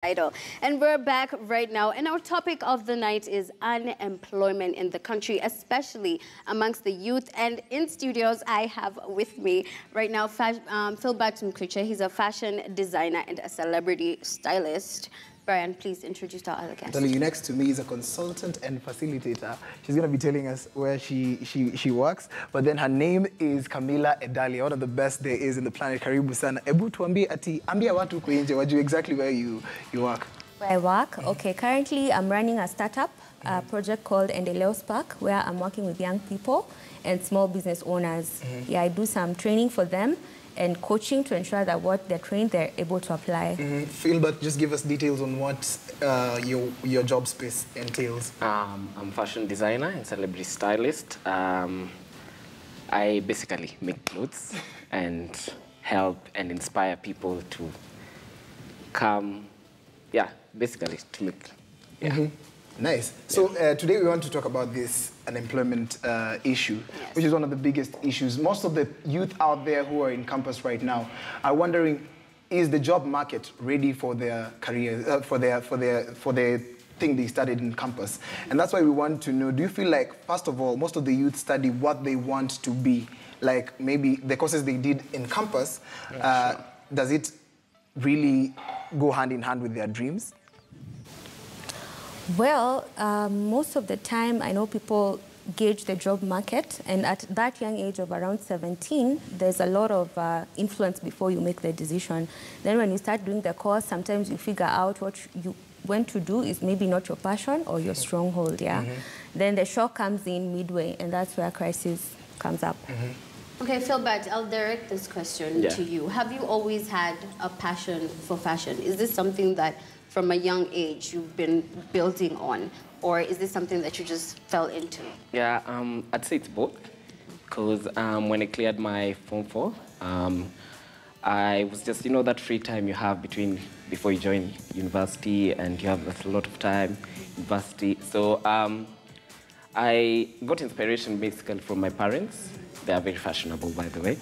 Idol. And we're back right now, and our topic of the night is unemployment in the country, especially amongst the youth. And in studios, I have with me right now Philbert Mkuche. He's a fashion designer and a celebrity stylist. Brian, please introduce our other guest. Telling you next to me is a consultant and facilitator. She's going to be telling us where she works. But then her name is Camilla Edalia, one of the best there is in the planet. Karibu sana. Ebu tuambie ati, ambia watu kuinje, wajue exactly where you work. Where I work? Okay, currently I'm running a startup project called Endeleo Spark, where I'm working with young people and small business owners. Yeah, I do some training for them and coaching to ensure that what they're trained, they're able to apply. Philbert, just give us details on what your job space entails. I'm a fashion designer and celebrity stylist. I basically make clothes and help and inspire people to come, basically to make, Nice. So today we want to talk about this unemployment issue, which is one of the biggest issues. Most of the youth out there who are in campus right now are wondering, is the job market ready for their careers, for their thing they studied in campus? And that's why we want to know, do you feel like, first of all, most of the youth study what they want to be? Like maybe the courses they did in campus, does it really go hand in hand with their dreams? Well, most of the time, I know people gauge the job market, and at that young age of around 17, there's a lot of influence before you make the decision. Then when you start doing the course, sometimes you figure out what you want to do is maybe not your passion or your stronghold, Then the shock comes in midway, and that's where crisis comes up. Okay, Philbert, I'll direct this question to you. Have you always had a passion for fashion? Is this something that from a young age you've been building on, or is this something that you just fell into? Yeah, I'd say it's both, because when I cleared my Form 4, I was just, that free time you have before you join university, and you have a lot of time, university. So I got inspiration basically from my parents. They are very fashionable, by the way.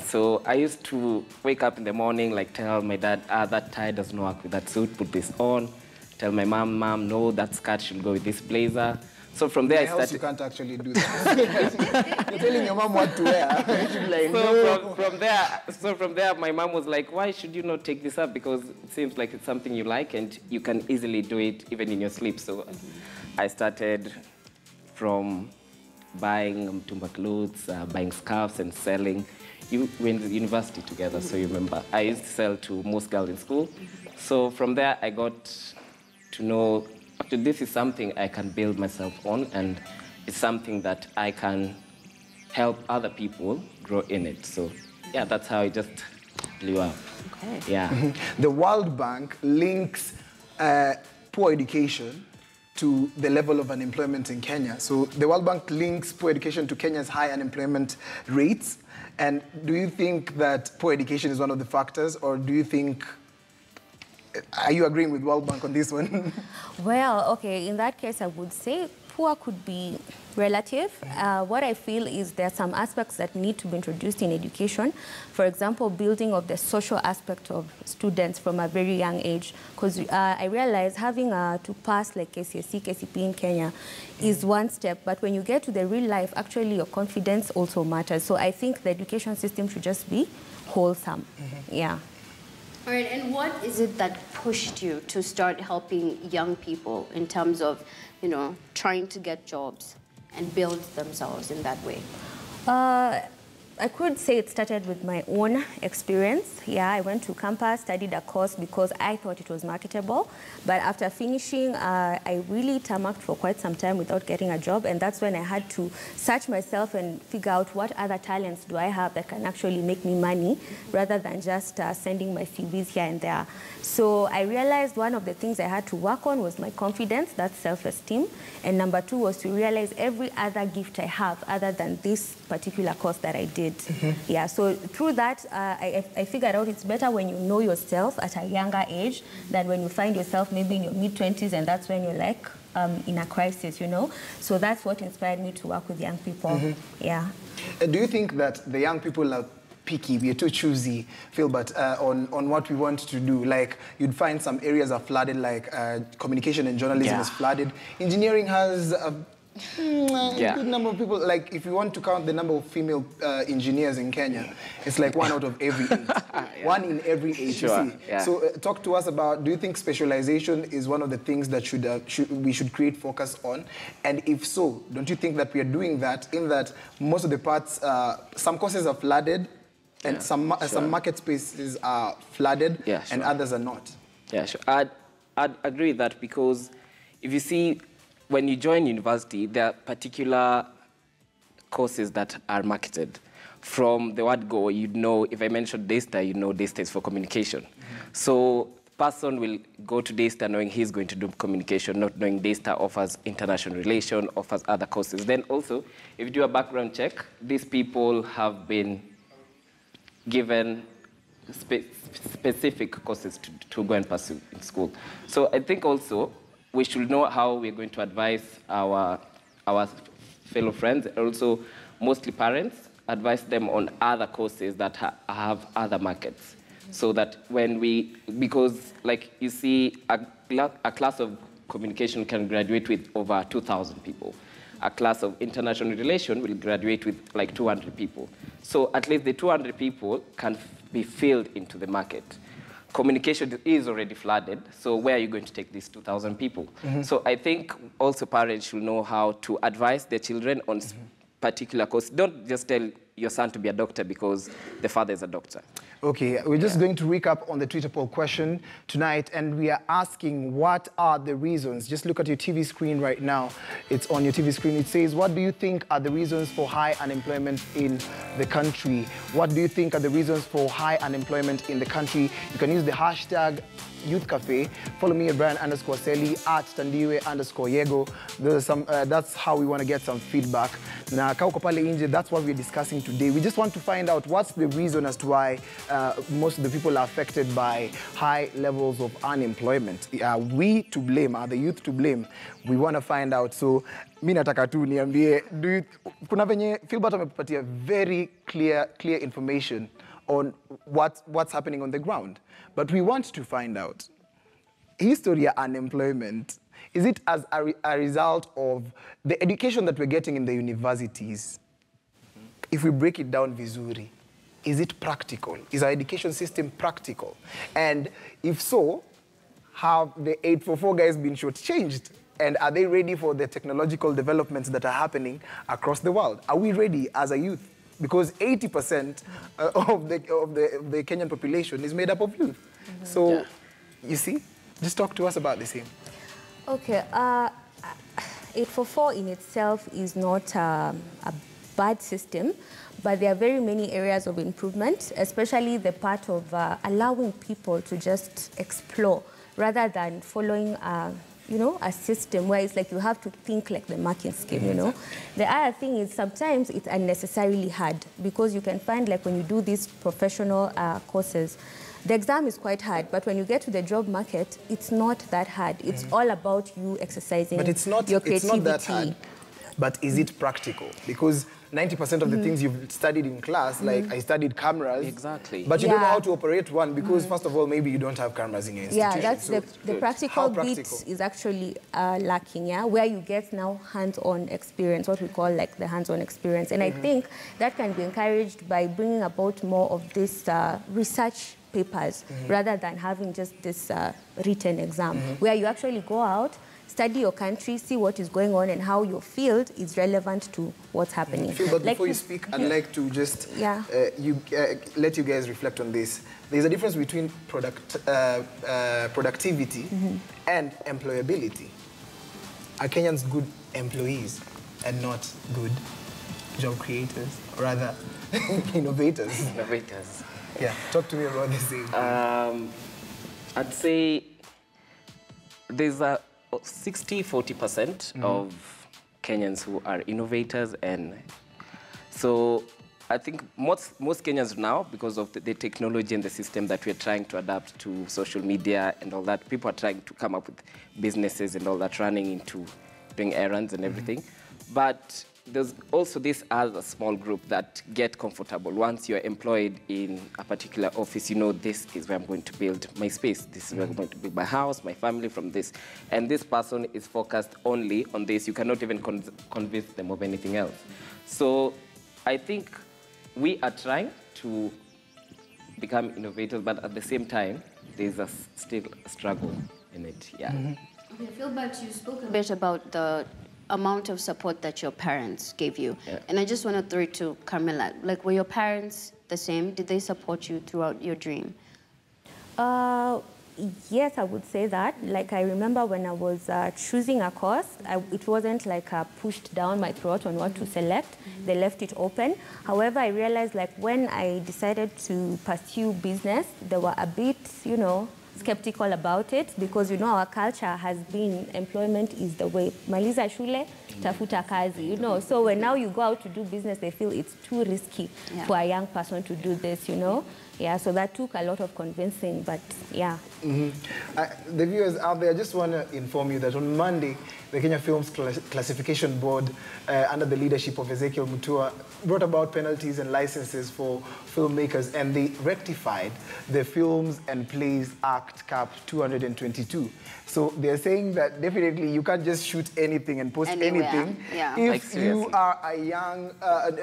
So I used to wake up in the morning, tell my dad, that tie doesn't work with that suit, put this on. Tell my mom, no, that skirt should go with this blazer. So from there, I started... you can't actually do that. You're telling your mom what to wear. So from there, my mom was like, why should you not take this up? Because it seems like it's something you like, and you can easily do it even in your sleep. So I started from buying Mtumba clothes, buying scarves and selling. We went to university together, so you remember. I used to sell to most girls in school. So from there, I got to know, actually, this is something I can build myself on, and it's something that I can help other people grow in it. So yeah, that's how it just blew up. Okay. Yeah. The World Bank links poor education to the level of unemployment in Kenya. So the World Bank links poor education to Kenya's high unemployment rates. And do you think that poor education is one of the factors, or do you think, are you agreeing with World Bank on this one? Well, okay, in that case, I would say poor could be relative. What I feel is there are some aspects that need to be introduced in education. For example, building of the social aspect of students from a very young age. Because I realize having to pass like KCSE, KCP in Kenya is one step. But when you get to the real life, actually your confidence also matters. So I think the education system should just be wholesome. Yeah. All right, and what is it that pushed you to start helping young people in terms of, trying to get jobs and build themselves in that way? I could say it started with my own experience. Yeah, I went to campus, studied a course because I thought it was marketable. But after finishing, I really tarmacked for quite some time without getting a job. And that's when I had to search myself and figure out what other talents do I have that can actually make me money rather than just sending my CVs here and there. So I realized one of the things I had to work on was my confidence, that's self-esteem. And number two was to realize every other gift I have other than this particular course that I did. Yeah, so through that, I figured out it's better when you know yourself at a younger age than when you find yourself maybe in your mid-20s, and that's when you're like in a crisis, So that's what inspired me to work with young people. Yeah. Do you think that the young people are picky, we are too choosy, Philbert, on what we want to do. Like, you'd find some areas are flooded, like communication and journalism is flooded. Engineering has a good number of people. Like, if you want to count the number of female engineers in Kenya, it's like 1 out of every 8. 1 in every 8, Sure. you see. So talk to us about, do you think specialization is one of the things that we should create focus on? And if so, don't you think that we are doing that, in that most of the parts, some courses are flooded, and some market spaces are flooded, and others are not? Yeah, sure. I'd agree with that, because if you see, when you join university, there are particular courses that are marketed. From the word go, you'd know, if I mentioned Daystar, you know Daystar is for communication. So the person will go to Daystar knowing he's going to do communication, not knowing Daystar offers international relation, offers other courses. Then also, if you do a background check, these people have been given specific courses to go and pursue in school. So I think also, we should know how we're going to advise our fellow friends, also mostly parents, advise them on other courses that have other markets. So that when because like you see, a class of communication can graduate with over 2,000 people. A class of international relation will graduate with like 200 people. So at least the 200 people can be filled into the market. Communication is already flooded, so where are you going to take these 2,000 people? So I think also parents should know how to advise their children on particular courses. Don't just tell your son to be a doctor because the father is a doctor. Okay, we're just going to recap on the Twitter poll question tonight, and we are asking, what are the reasons? Just look at your TV screen right now. It's on your TV screen. It says, what do you think are the reasons for high unemployment in the country? What do you think are the reasons for high unemployment in the country? You can use the hashtag Youth Cafe. Follow me at Brian_Selly, at Tandiwe_Yego. Those are some, that's how we want to get some feedback. Na kauko pale inje, that's what we're discussing today. We just want to find out what's the reason as to why most of the people are affected by high levels of unemployment. Are we to blame? Are the youth to blame? We want to find out. So, mi nataka tu niambie, kuna venye Philbert amepatia very clear information on what's happening on the ground. But we want to find out, history of unemployment, is it as a result of the education that we're getting in the universities? If we break it down vizuri, is it practical? Is our education system practical? And if so, have the 844 guys been shortchanged? And are they ready for the technological developments that are happening across the world? Are we ready as a youth? Because 80% of the Kenyan population is made up of youth. So, you see, just talk to us about the same. Okay, 844 in itself is not a bad system, but there are very many areas of improvement, especially the part of allowing people to just explore rather than following you know, a system where it's like you have to think like the marking scheme, you know. The other thing is sometimes it's unnecessarily hard, because you can find like when you do these professional courses, the exam is quite hard, but when you get to the job market, it's not that hard. It's all about you exercising your creativity. It's not that hard. But is it practical? Because 90% of the things you've studied in class, like I studied cameras. Exactly. But you don't know how to operate one because, first of all, maybe you don't have cameras in your institution. Yeah, that's the practical bit is actually lacking, where you get now hands-on experience, what we call like the hands-on experience. And I think that can be encouraged by bringing about more of this research papers rather than having just this written exam, where you actually go out, study your country, see what is going on and how your field is relevant to what's happening. But before you speak, I'd like to just let you guys reflect on this. There's a difference between productivity and employability. Are Kenyans good employees and not good job creators, or rather innovators? Innovators. Yeah, talk to me about this thing. I'd say there's a 60-40% of Kenyans who are innovators, and so I think most Kenyans now, because of the technology and the system that we're trying to adapt to social media and all that, people are trying to come up with businesses and all that, running into doing errands and everything. But there's also this other small group that get comfortable. Once you're employed in a particular office, you know, this is where I'm going to build my space. This is where I'm going to build my house, my family from this. And this person is focused only on this. You cannot even convince them of anything else. So I think we are trying to become innovators, but at the same time, there's still a struggle in it, yeah. Okay, Philbert, you spoke a bit about the amount of support that your parents gave you. Yeah. And I just want to throw it to Carmela. Like, were your parents the same? Did they support you throughout your dream? Yes, I would say that. Like, I remember when I was choosing a course, it wasn't like pushed down my throat on what to select. They left it open. However, I realized, like, when I decided to pursue business, they were a bit, you know, skeptical about it, because, you know, our culture has been employment is the way. Maliza shule, tafuta kazi, you know. So when now you go out to do business, they feel it's too risky for a young person to do this, you know. Yeah, so that took a lot of convincing, but yeah. The viewers out there, I just want to inform you that on Monday, the Kenya Films Classification Board, under the leadership of Ezekiel Mutua, brought about penalties and licenses for filmmakers, and they rectified the Films and Plays Act Cap 222. So they're saying that definitely you can't just shoot anything and post anything. Yeah. If you are a young,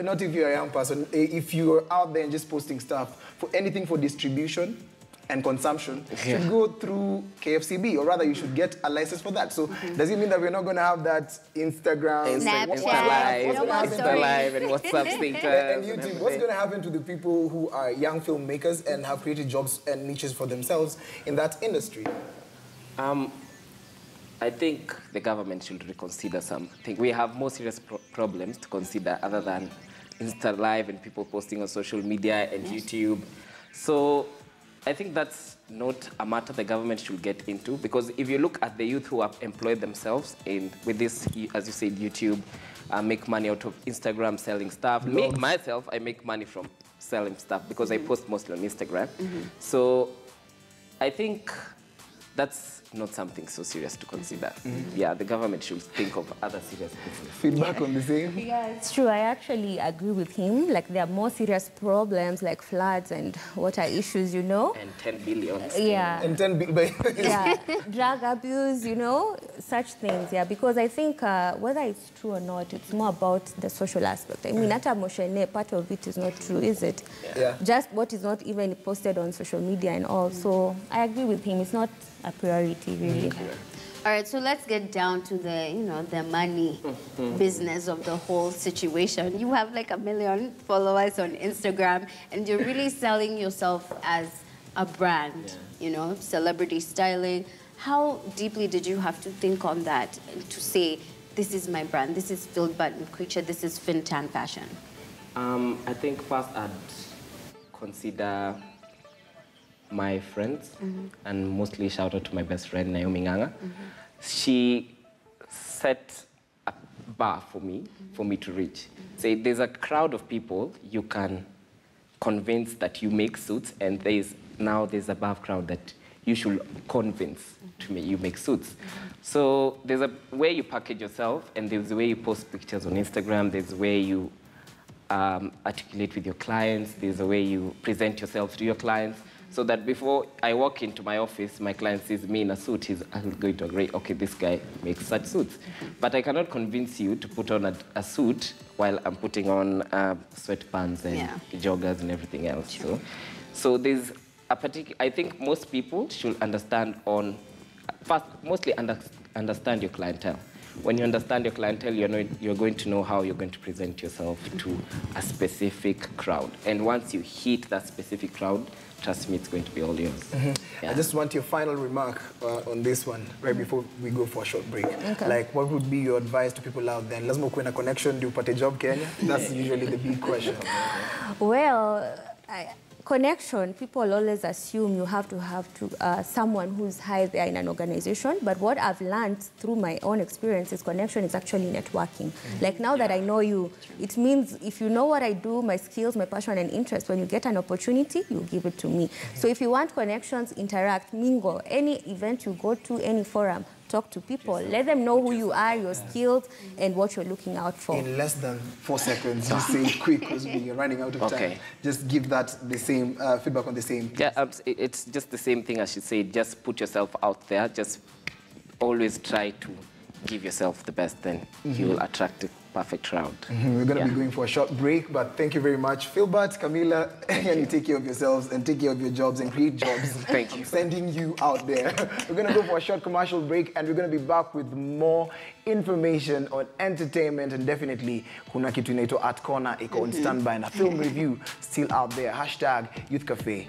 not if you're a young person, if you're out there and just posting stuff, for anything for distribution and consumption, should go through KFCB, or rather you should get a license for that. So does it mean that we're not going to have that Instagram, Snapchat, Insta Live, and WhatsApp status and YouTube? What's going to happen to the people who are young filmmakers and have created jobs and niches for themselves in that industry? I think the government should reconsider something. We have more serious problems to consider other than Insta Live and people posting on social media and YouTube. So I think that's not a matter the government should get into, because if you look at the youth who have employed themselves with this, as you said, YouTube, make money out of Instagram selling stuff. Me, myself, I make money from selling stuff because I post mostly on Instagram. So I think that's not something so serious to consider. Yeah, the government should think of other serious business. Feedback on the same? Yeah, it's true. I actually agree with him. Like, there are more serious problems like floods and water issues, you know. And 10 billion. Yeah. And 10 billion. Yeah, drug abuse, you know, such things. Yeah, because I think whether it's true or not, it's more about the social aspect. I mean, Ata Moshene, part of it is not true, is it? Yeah. Just what is not even posted on social media and all. So I agree with him. It's not a priority, really. All right, so let's get down to the, you know, the money business of the whole situation. You have like 1 million followers on Instagram, and you're really selling yourself as a brand, you know, celebrity styling. How deeply did you have to think on that to say, this is my brand, this is Philbert Mkwicha, this is Fintan Fashion? I think first I'd consider my friends, and mostly shout out to my best friend, Naomi Nganga. She set a bar for me to reach. Say, there's a crowd of people you can convince that you make suits, and there's a above crowd that you should convince to me you make suits. So there's a way you package yourself, and there's a way you post pictures on Instagram, there's a way you articulate with your clients, there's a way you present yourself to your clients, so that before I walk into my office, my client sees me in a suit, he's going to agree, okay, this guy makes such suits. But I cannot convince you to put on a suit while I'm putting on sweatpants and joggers and everything else. Sure. So there's a particular, I think most people should understand first, mostly understand your clientele. When you understand your clientele, you're going to know how you're going to present yourself to a specific crowd. And once you hit that specific crowd, trust me, it's going to be all yours. I just want your final remark on this one, right before we go for a short break. Okay. Like, what would be your advice to people out there? Lazima ukuwe na connection, do you put a job Kenya? That's usually the big question. Well, connection, people always assume you have to have someone who's high there in an organization. But what I've learned through my own experience is connection is actually networking. Like, now that I know you, it means if you know what I do, my skills, my passion and interest, when you get an opportunity, you give it to me. So if you want connections, interact, mingle. Any event you go to, any forum, talk to people. Let them know who you are, your skills, and what you're looking out for. In less than 4 seconds, just say it quick because we're running out of time. Just give that the same feedback on the same piece. Yeah, it's just the same thing as you said. Just put yourself out there. Just always try to give yourself the best, then you will attract a perfect crowd. We're going to be going for a short break, but thank you very much. Philbert, Camilla, and you take care of yourselves and take care of your jobs and create jobs. Thank you. I'm sending you out there. We're going to go for a short commercial break, and we're going to be back with more information on entertainment, and definitely kuna kitu inaitwa Art Corner iko on standby, and a film review still out there. #Youth Cafe.